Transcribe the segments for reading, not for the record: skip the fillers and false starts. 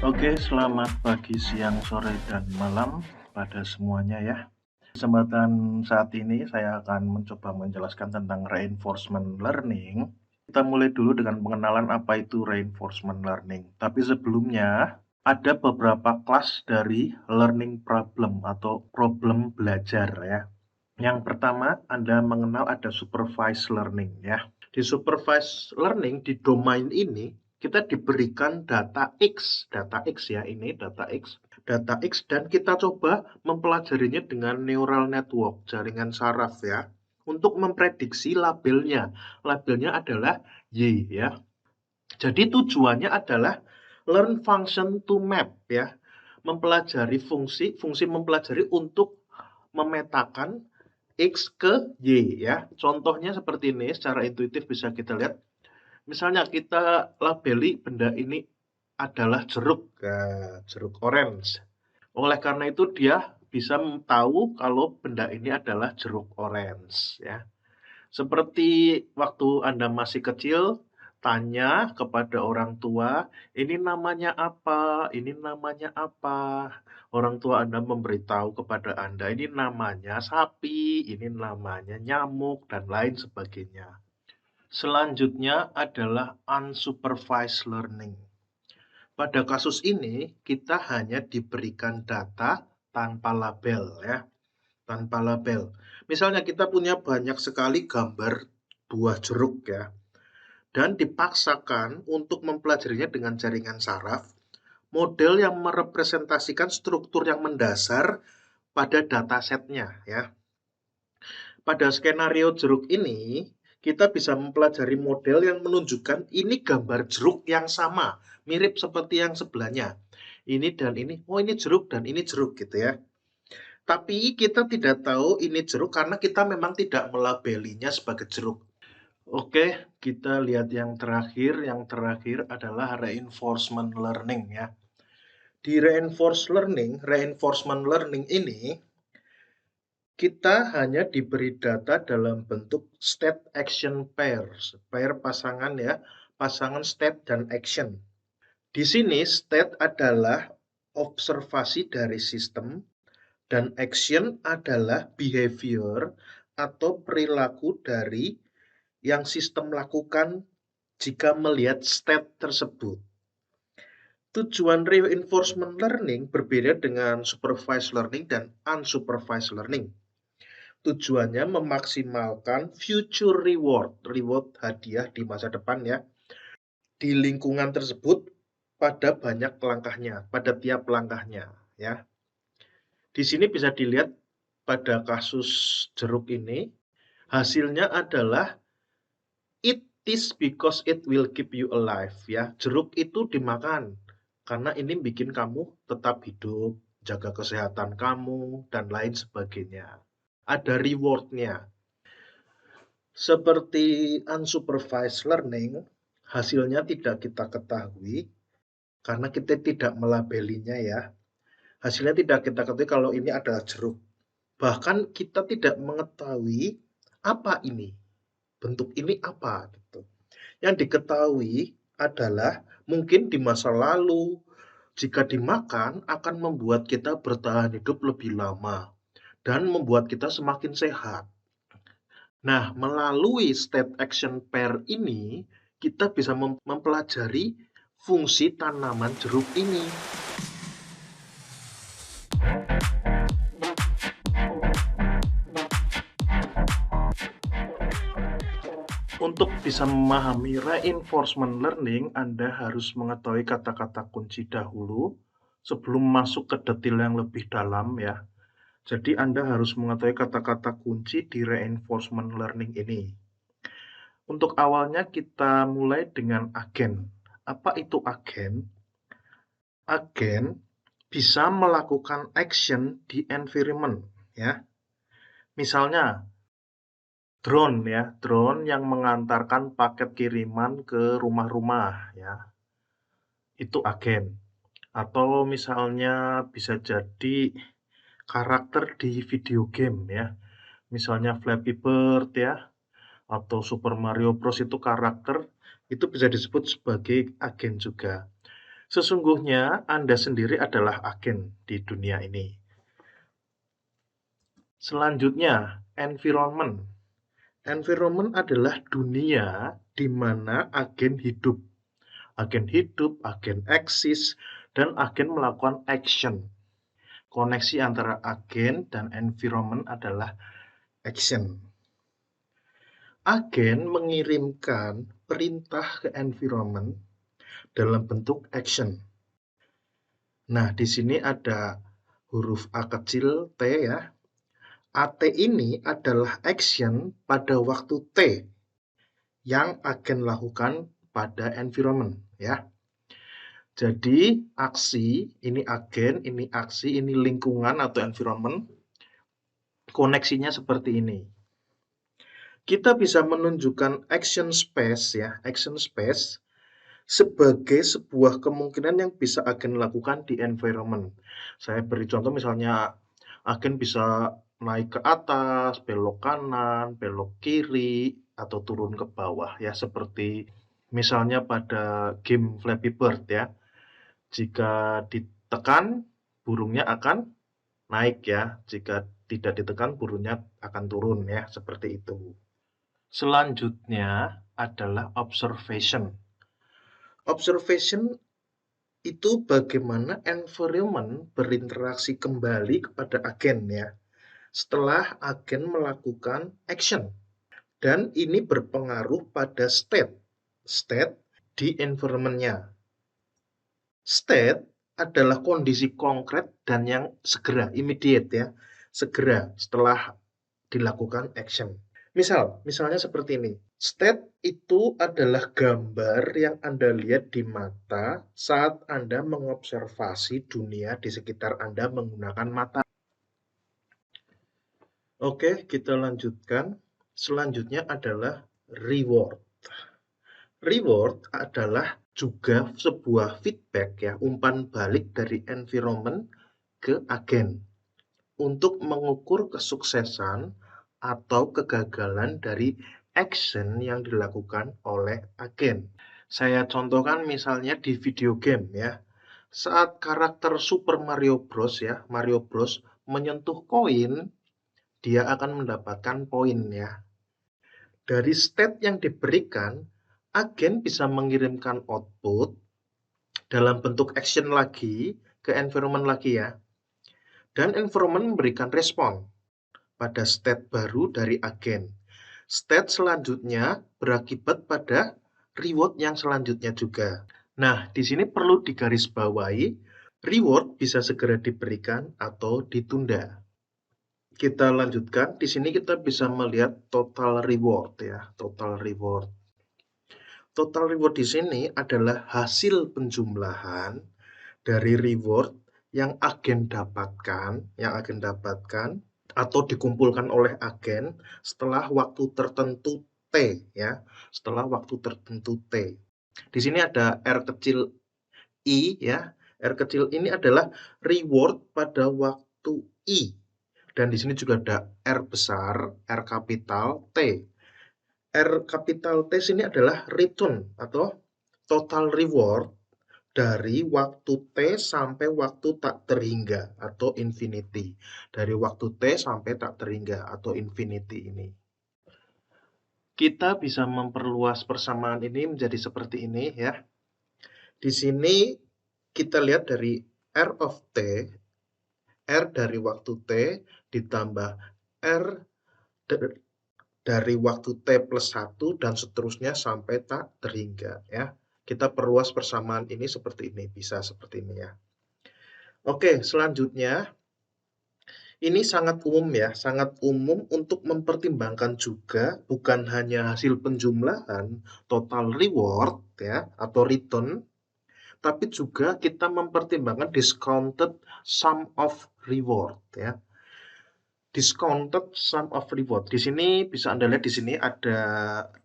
Oke, selamat pagi, siang, sore, dan malam pada semuanya ya. Kesempatan saat ini saya akan mencoba menjelaskan tentang reinforcement learning. Kita mulai dulu dengan pengenalan apa itu reinforcement learning. Tapi sebelumnya, ada beberapa kelas dari learning problem atau problem belajar ya. Yang pertama, Anda mengenal ada supervised learning ya. Di supervised learning, di domain ini, kita diberikan data X ya, ini data X, dan kita coba mempelajarinya dengan neural network, jaringan saraf ya, untuk memprediksi labelnya. Labelnya adalah Y ya. Jadi tujuannya adalah learn function to map ya, mempelajari fungsi mempelajari untuk memetakan X ke Y ya. Contohnya seperti ini, secara intuitif bisa kita lihat. Misalnya kita labeli benda ini adalah jeruk, jeruk orange. Oleh karena itu dia bisa tahu kalau benda ini adalah jeruk orange ya. Seperti waktu Anda masih kecil, tanya kepada orang tua, ini namanya apa? Ini namanya apa? Orang tua Anda memberitahu kepada Anda, ini namanya sapi, ini namanya nyamuk, dan lain sebagainya. Selanjutnya adalah unsupervised learning. Pada kasus ini, kita hanya diberikan data tanpa label ya, tanpa label. Misalnya kita punya banyak sekali gambar buah jeruk ya, dan dipaksakan untuk mempelajarinya dengan jaringan saraf, model yang merepresentasikan struktur yang mendasar pada datasetnya ya. Pada skenario jeruk ini, kita bisa mempelajari model yang menunjukkan ini gambar jeruk yang sama, mirip seperti yang sebelahnya. Ini dan ini, oh ini jeruk dan ini jeruk gitu ya. Tapi kita tidak tahu ini jeruk karena kita memang tidak melabelinya sebagai jeruk. Oke, kita lihat yang terakhir. Yang terakhir adalah reinforcement learning ya. Di reinforcement learning ini, kita hanya diberi data dalam bentuk state action pairs. Pair pasangan ya, pasangan state dan action. Di sini state adalah observasi dari sistem, dan action adalah behavior atau perilaku dari yang sistem lakukan jika melihat state tersebut. Tujuan reinforcement learning berbeda dengan supervised learning dan unsupervised learning. Tujuannya memaksimalkan future reward hadiah di masa depan ya, di lingkungan tersebut pada banyak langkahnya, pada tiap langkahnya ya. Di sini bisa dilihat pada kasus jeruk ini, hasilnya adalah it is because it will keep you alive ya. Jeruk itu dimakan karena ini bikin kamu tetap hidup, jaga kesehatan kamu, dan lain sebagainya. Ada rewardnya. Seperti unsupervised learning, hasilnya tidak kita ketahui karena kita tidak melabelinya ya. Hasilnya tidak kita ketahui kalau ini adalah jeruk. Bahkan kita tidak mengetahui apa ini, bentuk ini apa gitu. Yang diketahui adalah mungkin di masa lalu jika dimakan akan membuat kita bertahan hidup lebih lama dan membuat kita semakin sehat. Nah, melalui state action pair ini, kita bisa mempelajari fungsi tanaman jeruk ini. Untuk bisa memahami reinforcement learning, Anda harus mengetahui kata-kata kunci dahulu sebelum masuk ke detail yang lebih dalam ya. Jadi Anda harus mengetahui kata-kata kunci di reinforcement learning ini. Untuk awalnya kita mulai dengan agen. Apa itu agen? Agen bisa melakukan action di environment ya. Misalnya drone ya, drone yang mengantarkan paket kiriman ke rumah-rumah ya. Itu agen. Atau misalnya bisa jadi karakter di video game ya. Misalnya Flappy Bird ya, atau Super Mario Bros itu karakter, itu bisa disebut sebagai agen juga. Sesungguhnya Anda sendiri adalah agen di dunia ini. Selanjutnya, environment. Environment adalah dunia di mana agen hidup. Agen hidup, agen eksis, dan agen melakukan action. Koneksi antara agen dan environment adalah action. Agen mengirimkan perintah ke environment dalam bentuk action. Nah, di sini ada huruf A kecil T ya. AT ini adalah action pada waktu T yang agen lakukan pada environment ya. Jadi aksi, ini agen, ini aksi, ini lingkungan atau environment. Koneksinya seperti ini. Kita bisa menunjukkan action space ya, action space sebagai sebuah kemungkinan yang bisa agen lakukan di environment. Saya beri contoh misalnya agen bisa naik ke atas, belok kanan, belok kiri, atau turun ke bawah ya, seperti misalnya pada game Flappy Bird ya. Jika ditekan, burungnya akan naik ya. Jika tidak ditekan, burungnya akan turun ya, seperti itu. Selanjutnya adalah observation. Observation itu bagaimana environment berinteraksi kembali kepada agen ya, setelah agen melakukan action. Dan ini berpengaruh pada state di environment-nya. State adalah kondisi konkret dan yang segera, immediate ya, segera setelah dilakukan action. Misalnya seperti ini. State itu adalah gambar yang Anda lihat di mata saat Anda mengobservasi dunia di sekitar Anda menggunakan mata. Oke, kita lanjutkan. Selanjutnya adalah reward. Reward adalah juga sebuah feedback ya, umpan balik dari environment ke agen untuk mengukur kesuksesan atau kegagalan dari action yang dilakukan oleh agen. Saya contohkan misalnya di video game ya. Saat karakter Super Mario Bros ya, Mario Bros menyentuh koin, dia akan mendapatkan poin ya. Dari state yang diberikan, agen bisa mengirimkan output dalam bentuk action lagi ke environment lagi ya. Dan environment memberikan respon pada state baru dari agen. State selanjutnya berakibat pada reward yang selanjutnya juga. Nah, di sini perlu digarisbawahi, reward bisa segera diberikan atau ditunda. Kita lanjutkan, di sini kita bisa melihat total reward ya, total reward. Total reward di sini adalah hasil penjumlahan dari reward yang agen dapatkan atau dikumpulkan oleh agen setelah waktu tertentu T ya, setelah waktu tertentu T. Di sini ada R kecil I ya. R kecil ini adalah reward pada waktu I. Dan di sini juga ada R besar, R kapital T. R kapital T sini adalah return atau total reward dari waktu T sampai waktu tak terhingga atau infinity. Dari waktu T sampai tak terhingga atau infinity ini. Kita bisa memperluas persamaan ini menjadi seperti ini ya. Di sini kita lihat dari R of T, R dari waktu T ditambah R dari waktu T plus 1 dan seterusnya sampai tak terhingga ya. Kita perluas persamaan ini seperti ini, bisa seperti ini ya. Oke, selanjutnya ini sangat umum ya, sangat umum untuk mempertimbangkan juga bukan hanya hasil penjumlahan total reward ya atau return, tapi juga kita mempertimbangkan discounted sum of reward ya. Discounted sum of reward. Di sini bisa Anda lihat di sini ada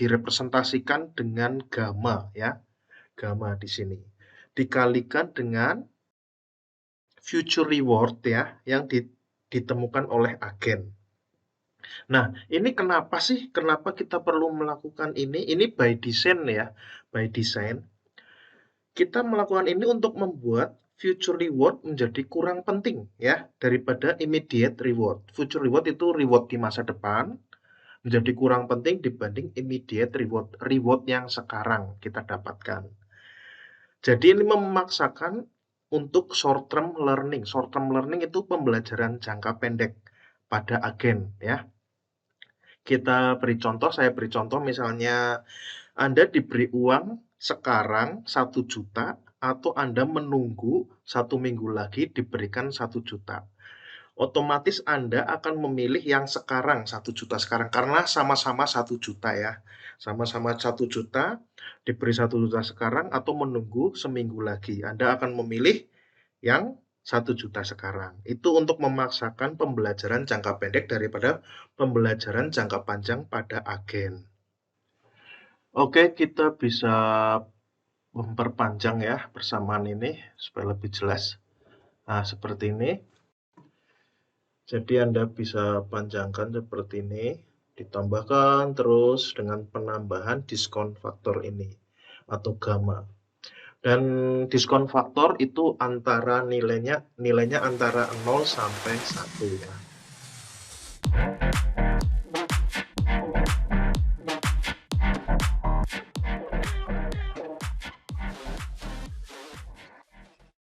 direpresentasikan dengan gamma ya. Gamma di sini. Dikalikan dengan future reward ya yang ditemukan oleh agen. Nah, ini kenapa sih? Kenapa kita perlu melakukan ini? Ini by design ya, by design. Kita melakukan ini untuk membuat future reward menjadi kurang penting ya daripada immediate reward. Future reward itu reward di masa depan menjadi kurang penting dibanding immediate reward, reward yang sekarang kita dapatkan. Jadi ini memaksakan untuk short term learning. Short term learning itu pembelajaran jangka pendek pada agen ya. Kita beri contoh, saya beri contoh misalnya Anda diberi uang sekarang 1 juta atau Anda menunggu 1 minggu lagi diberikan 1 juta. Otomatis Anda akan memilih yang sekarang 1 juta sekarang karena sama-sama 1 juta ya. Sama-sama 1 juta diberi 1 juta sekarang atau menunggu seminggu lagi. Anda akan memilih yang 1 juta sekarang. Itu untuk memaksakan pembelajaran jangka pendek daripada pembelajaran jangka panjang pada agen. Oke, kita bisa memperpanjang ya persamaan ini supaya lebih jelas. Nah, seperti ini. Jadi Anda bisa panjangkan seperti ini, ditambahkan terus dengan penambahan diskon faktor ini atau gamma. Dan diskon faktor itu antara nilainya antara 0 sampai 1 ya.